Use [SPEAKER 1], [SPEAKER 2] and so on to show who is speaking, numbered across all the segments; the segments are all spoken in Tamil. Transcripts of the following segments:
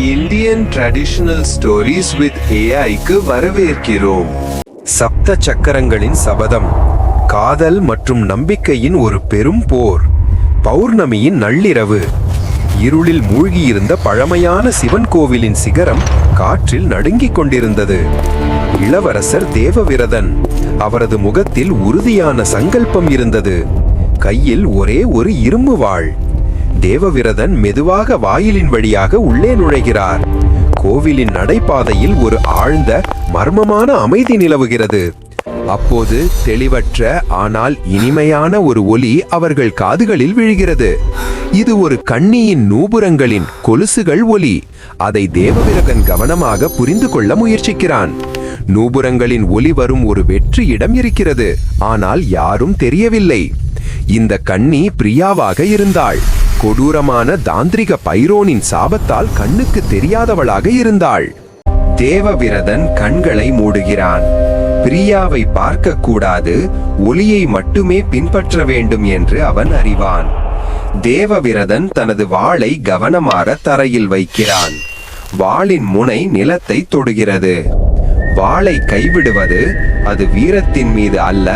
[SPEAKER 1] இந்தியன் ட்ரெடிஷனல் ஸ்டோரிஸ் வித் ஏஐக்கு வரவேற்கிறோம். சப்த சக்கரங்களின் சபதம். காதல் மற்றும் நம்பிக்கையின் ஒரு பெரும் போர். பௌர்ணமியின் நள்ளிரவு. இருளில் மூழ்கியிருந்த பழமையான சிவன் கோவிலின் சிகரம் காற்றில் நடுங்கிக் கொண்டிருந்தது. இளவரசர் தேவவிரதன். அவரது முகத்தில் உறுதியான சங்கல்பம் இருந்தது. கையில் ஒரே ஒரு இரும்பு வாள். தேவவிரதன் மெதுவாக வாயிலின் வழியாக உள்ளே நுழைகிறார். கோவிலின் நடைபாதையில் ஒரு ஆழ்ந்த மர்மமான அமைதி நிலவுகிறது. அப்போது தெளிவற்ற ஆனால் இனிமையான ஒரு ஒலி அவர்கள் காதுகளில் விழுகிறது. இது ஒரு கன்னியின் நூபுரங்களின் கொலுசுகள் ஒலி. அதை தேவவிரதன் கவனமாக புரிந்து கொள்ள முயற்சிக்கிறான். நூபுரங்களின் ஒலி வரும் ஒரு வெற்று இடம் இருக்கிறது, ஆனால் யாரும் தெரியவில்லை. இந்த கன்னி பிரியாவாக இருந்தாள். கொடூரமான தாந்திரிக பைரோனின் சாபத்தால் கண்ணுக்கு தெரியாதவளாக இருந்தாள். தேவவிரதன் கண்களை மூடுகிறான். பிரியாவை பார்க்க கூடாது, ஒளியை மட்டுமே பின்பற்ற வேண்டும் என்று அவன் அறிவான். தேவவிரதன் தனது வாளை கவனமாக தரையில் வைக்கிறான். வாளின் முனை நிலத்தை தொடுகிறது. வாளை கைவிடுவது அது வீரத்தின் மீது அல்ல,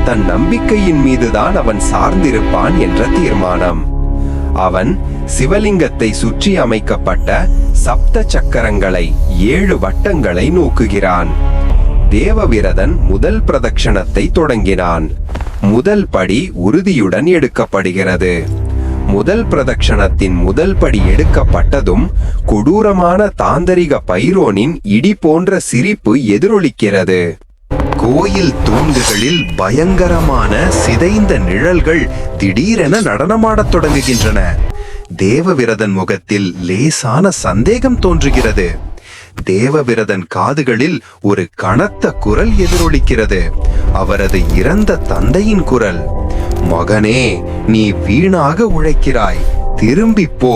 [SPEAKER 1] தன் நம்பிக்கையின் மீதுதான் அவன் சார்ந்திருப்பான் என்ற தீர்மானம். அவன் சிவலிங்கத்தை சுற்றி அமைக்கப்பட்ட சப்த சக்கரங்களை 7 வட்டங்களை நோக்குகிறான். தேவவிரதன் முதல் பிரதட்சணத்தை தொடங்கினான். முதல் படி உறுதியுடன் எடுக்கப்படுகிறது. முதல் பிரதட்சணத்தின் முதல் படி எடுக்கப்பட்டதும் கொடூரமான தாந்திரிக பைரோனின் இடி போன்ற சிரிப்பு எதிரொலிக்கிறது. கோயில் தூண்களில் பயங்கரமான சிதைந்த நிழல்கள் திடீரென நடனமாடத் தொடங்குகின்றன. தேவவிரதன் முகத்தில் லேசான சந்தேகம் தோன்றுகிறது. தேவவிரதன் காதுகளில் ஒரு கனத்த குரல் எதிரொலிக்கிறது. அவரது இறந்த தந்தையின் குரல். மகனே, நீ வீணாக உழைக்கிறாய், திரும்பி போ.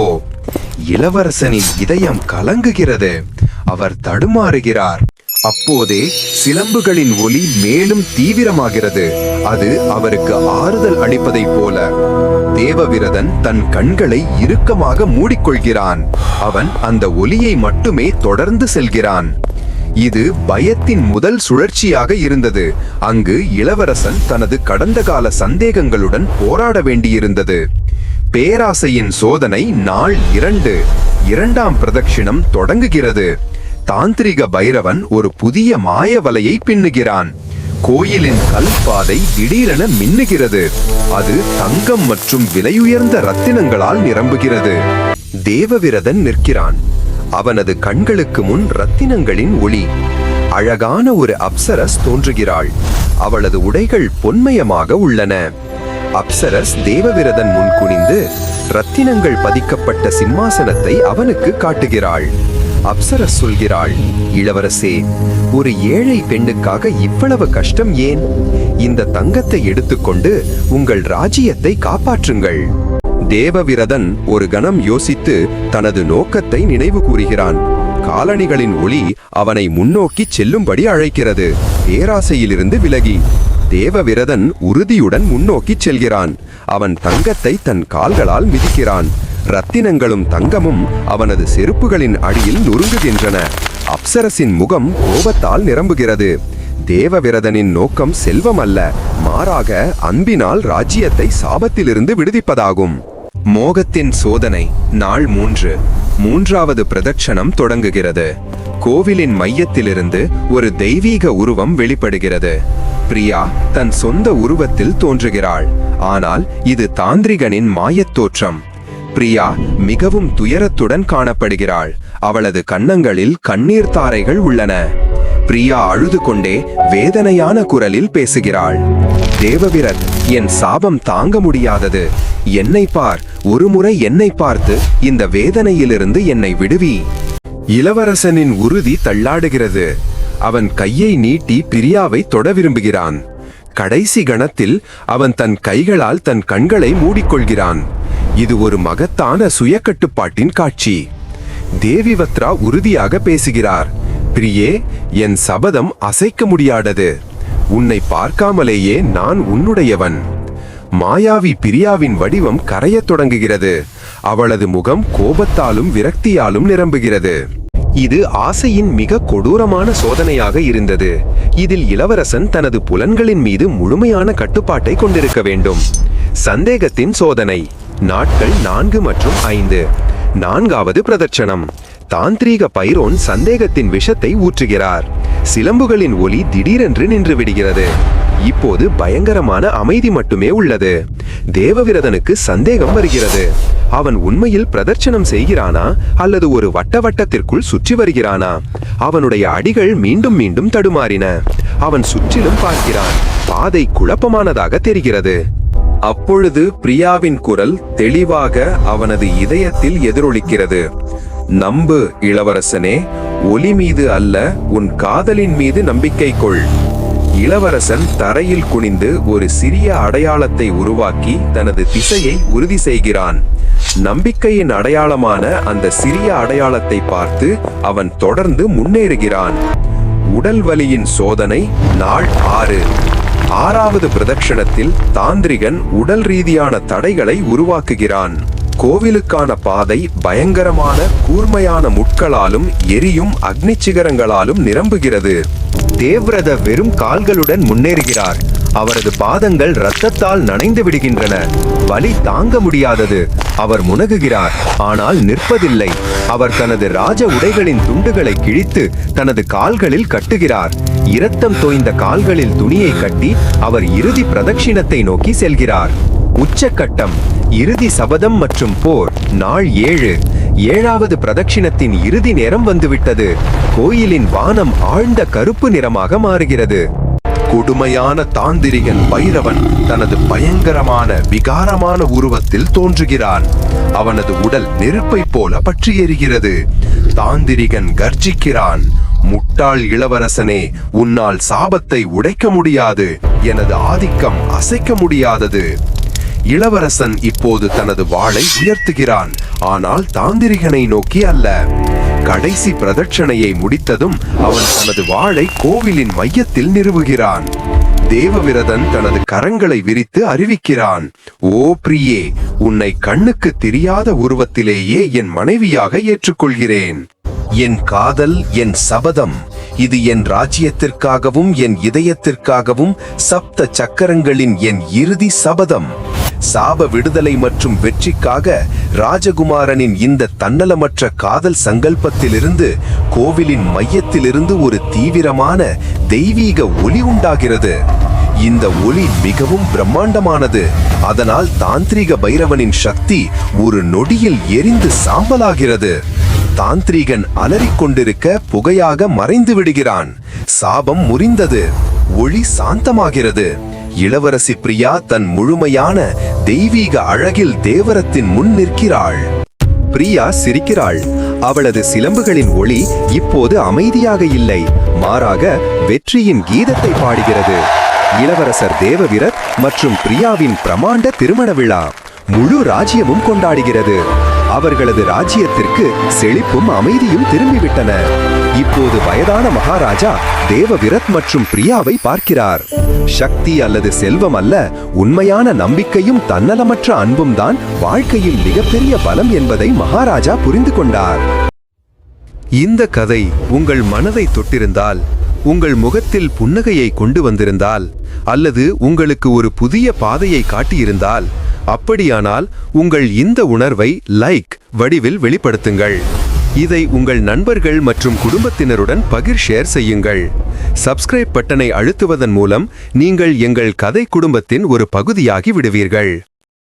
[SPEAKER 1] இளவரசனின் இதயம் கலங்குகிறது. அவர் தடுமாறுகிறார். அப்போதே சிலம்புகளின் ஒலி மேலும் தீவிரமாகிறது. அது அவருக்கு ஆறுதல் அளிப்பதைப் போல. தேவவிரதன் தன் கண்களை இறுக்கமாக மூடிக்கொள்கிறான். அவன் அந்த ஒலியை மட்டுமே தொடர்ந்து செல்கிறான். இது பயத்தின் முதல் சுழற்சியாக இருந்தது. அங்கு இளவரசன் தனது கடந்த கால சந்தேகங்களுடன் போராட வேண்டியிருந்தது. பேராசையின் சோதனை நாள் 2. 2ஆம் பிரதட்சிணம் தொடங்குகிறது. தாந்திரிக பைரவன் ஒரு புதிய மாய வலையை பின்னுகிறான். கோயிலின் கல்பாதை திடீரென மின்னுகிறது. அது தங்கம் மற்றும் விலையுயர்ந்த ரத்தினங்களால் நிரம்புகிறது. தேவவிரதன் நிற்கிறான். அவனது கண்களுக்கு முன் ரத்தினங்களின் ஒளி. அழகான ஒரு அப்சரஸ் தோன்றுகிறாள். அவளது உடைகள் பொன்மயமாக உள்ளன. அப்சரஸ் தேவவிரதன் முன் குனிந்து ரத்தினங்கள் பதிக்கப்பட்ட சிம்மாசனத்தை அவனுக்கு காட்டுகிறாள். அப்சரஸ் சொல்கிறாள், இளவரசே, ஒரு ஏழை பெண்ணுக்காக இவ்வளவு கஷ்டம் ஏன்? இந்த தங்கத்தை எடுத்துக்கொண்டு உங்கள் ராஜ்யத்தை காப்பாற்றுங்கள். தேவவிரதன் ஒரு கணம் யோசித்து தனது நோக்கத்தை நினைவு கூறுகிறான். காலணிகளின் ஒளி அவனை முன்னோக்கி செல்லும்படி அழைக்கிறது. பேராசையிலிருந்து விலகி தேவவிரதன் உறுதியுடன் முன்னோக்கி செல்கிறான். அவன் தங்கத்தை தன் கால்களால் மிதிக்கிறான். ரத்தினங்களும் தங்கமும் அவனது செருப்புகளின் அடியில் நொறுங்குகின்றன. அப்சரசின் முகம் கோபத்தால் நிரம்புகிறது. தேவவிரதனின் நோக்கம் செல்வம் அல்ல, மாறாக அன்பினால் ராஜ்யத்தை சாபத்திலிருந்து விடுவிப்பதாகும். மோகத்தின் சோதனை நாள் 3. 3ஆவது பிரதட்சணம் தொடங்குகிறது. கோவிலின் மையத்திலிருந்து ஒரு தெய்வீக உருவம் வெளிப்படுகிறது. பிரியா தன் சொந்த உருவத்தில் தோன்றுகிறாள். ஆனால் இது தாந்திரிகனின் மாயத் தோற்றம். பிரியா மிகவும் துயரத்துடன் காணப்படுகிறாள். அவளது கன்னங்களில் கண்ணீர் தாரைகள் உள்ளன. பிரியா அழுது கொண்டே வேதனையான குரலில் பேசுகிறாள். தேவவிரத், என் சாபம் தாங்க முடியாதது. என்னை பார், ஒருமுறை என்னை பார்த்து இந்த வேதனையிலிருந்து என்னை விடுவி. இளவரசனின் உறுதி தள்ளாடுகிறது. அவன் கையை நீட்டி பிரியாவை தொட விரும்புகிறான். கடைசி கணத்தில் அவன் தன் கைகளால் தன் கண்களை மூடிக்கொள்கிறான். இது ஒரு மகத்தான சுயக்கட்டுப்பாட்டின் காட்சி. தேவிவத்ரா உறுதியாக பேசுகிறார். பிரியே, என் சபதம் அசைக்க முடியாதது. உன்னை பார்க்காமலேயே நான் உன்னுடையவன். மாயாவி பிரியாவின் வடிவம் கரையத் தொடங்குகிறது. அவளது முகம் கோபத்தாலும் விரக்தியாலும் நிரம்புகிறது. இது ஆசையின் மிக கொடூரமான சோதனையாக இருந்தது. இதில் இளவரசன் தனது புலன்களின் மீது முழுமையான கட்டுப்பாட்டை கொண்டிருக்க வேண்டும். சந்தேகத்தின் சோதனை. நாட்கள் 4 மற்றும் 5. 4வது பிரதட்சணம். தாந்திரீக பைரோன் சந்தேகத்தின் விஷத்தை ஊற்றுகிறார். சிலம்புகளின் ஒலி திடீரென்று நின்று விடுகிறது. இப்போது பயங்கரமான அமைதி மட்டுமே உள்ளது. தேவவிரதனுக்கு சந்தேகம் வருகிறது. அவன் உண்மையில் பிரதட்சணம் செய்கிறானா அல்லது ஒரு வட்டத்திற்குள் சுற்றி வருகிறானா? அவனுடைய அடிகள் மீண்டும் மீண்டும் தடுமாறின. அவன் சுற்றிலும் பார்க்கிறான். பாதை குழப்பமானதாக தெரிகிறது. அப்பொழுது பிரியாவின் குரல் தெளிவாக அவனது இதயத்தில் எதிரொலிக்கிறது. நம்பு இளவரசனே, ஒலி மீது அல்ல, உன் காதலின் மீது நம்பிக்கை கொள். இளவரசன் தரையில் குனிந்து ஒரு சிறிய அடையாளத்தை உருவாக்கி தனது திசையை உறுதி செய்கிறான். நம்பிக்கையின் அடையாளமான அந்த சிறிய அடையாளத்தை பார்த்து அவன் தொடர்ந்து முன்னேறுகிறான். உடல் வலியின் சோதனை. நாள் 6. 6வது பிரதட்சணத்தில் தாந்திரிகன் உடல் ரீதியான தடைகளை உருவாக்குகிறான். கோவிலுக்கான பாதை பயங்கரமான கூர்மையான முட்களாலும் எரியும் அக்னி சிகரங்களாலும் நிரம்புகிறது. தேவ்ரத வெறும் கால்களுடன் முன்னேறுகிறார். அவரது பாதங்கள் இரத்தத்தால் நனைந்து விடுகின்றன. வலி தாங்க முடியாதது. அவர் முனகுகிறார், ஆனால் நிற்பதில்லை. அவர் தனது ராஜ உடைகளின் துண்டுகளை கிழித்து தனது கால்களில் கட்டுகிறார். இரத்தம் தோய்ந்த கால்களில் துணியை கட்டி அவர் இறுதி பிரதட்சிணத்தை நோக்கி செல்கிறார். உச்சக்கட்டம். இறுதி சபதம் மற்றும் போர். நாள் 7. 7வது பிரதட்சிணத்தின் இறுதி நேரம் வந்துவிட்டது. கோயிலின் வானம் ஆழ்ந்த கருப்பு நிறமாக மாறுகிறது. கொடுமையான தாந்திரிகன் பைரவன் தனது பயங்கரமான விகாரமான உருவத்தில் தோன்றுகிறான். அவனது உடல் நெருப்பை போல பற்றி எரிகிறது. தாந்திரிகன் கர்ஜிக்கிறான். முட்டாள் இளவரசனே, உன்னால் சாபத்தை உடைக்க முடியாது. எனது ஆதிக்கம் அசைக்க முடியாதது. இளவரசன் இப்போது தனது வாளை உயர்த்துகிறான், ஆனால் தாந்திரிகனை நோக்கி அல்ல. கடைசி பிரதட்சணையை முடித்ததும் அவன் தனது வாளை கோவிலின் மையத்தில் நிறுவுகிறான். தேவவிரதன் தனது கரங்களை விரித்து அறிவிக்கிறான், ஓ பிரியே, உன்னை கண்ணுக்கு தெரியாத உருவத்திலேயே என் மனைவியாக ஏற்றுக்கொள்கிறேன். என் காதல், என் சபதம், இது என் ராஜ்யத்திற்காகவும் என் இதயத்திற்காகவும் சப்த சக்கரங்களின் என் இறுதி சபதம். சாப விடுதலை மற்றும் வெற்றிக்காக ராஜகுமாரனின் இந்த தன்னலமற்ற காதல் சங்கல்பத்திலிருந்து கோவிலின் மையத்திலிருந்து ஒரு தீவிரமான தெய்வீக ஒளி உண்டாகிறது. இந்த ஒளி மிகவும் பிரம்மாண்டமானது. அதனால் தாந்திரிக பைரவனின் சக்தி ஒரு நொடியில் எரிந்து சாம்பலாகிறது. தாந்திரிகன் அலறிக்கொண்டிருக்க புகையாக மறைந்து விடுகிறான். சாபம் முறிந்தது. ஒளி சாந்தமாகிறது. இளவரசி பிரியா தன் முழுமையான தெய்வீக அழகில் தேவரத்தின் முன் நிற்கிறாள். பிரியா சிரிக்கிறாள். அவளது சிலம்புகளின் ஒளி இப்போது அமைதியாக இல்லை, மாறாக வெற்றியின் கீதத்தை பாடுகிறது. இளவரசர் தேவவிரத் மற்றும் பிரியாவின் பிரமாண்ட திருமண விழா முழு ராஜ்யமும் கொண்டாடுகிறது. அவர்களது ராஜ்யத்திற்கு செழிப்பும் அமைதியும் திரும்பிவிட்டன. இப்போது வயதான மகாராஜா தேவவிரத் மற்றும் பிரியாவை பார்க்கிறார். சக்தி அல்லது செல்வம் அல்ல, உண்மையான நம்பிக்கையும் தன்னலமற்ற அன்பும் தான் வாழ்க்கையில் மிகப்பெரிய பலம் என்பதை மகாராஜா புரிந்து கொண்டார். இந்த கதை உங்கள் மனதை தொட்டிருந்தால், உங்கள் முகத்தில் புன்னகையை கொண்டு வந்திருந்தால், அல்லது உங்களுக்கு ஒரு புதிய பாதையை காட்டியிருந்தால், அப்படியானால் உங்கள் இந்த உணர்வை லைக் வடிவில் வெளிப்படுத்துங்கள். இதை உங்கள் நண்பர்கள் மற்றும் குடும்பத்தினருடன் ஷேர் செய்யுங்கள். சப்ஸ்கிரைப் பட்டனை அழுத்துவதன் மூலம் நீங்கள் எங்கள் கதை குடும்பத்தின் ஒரு பகுதியாகி விடுவீர்கள்.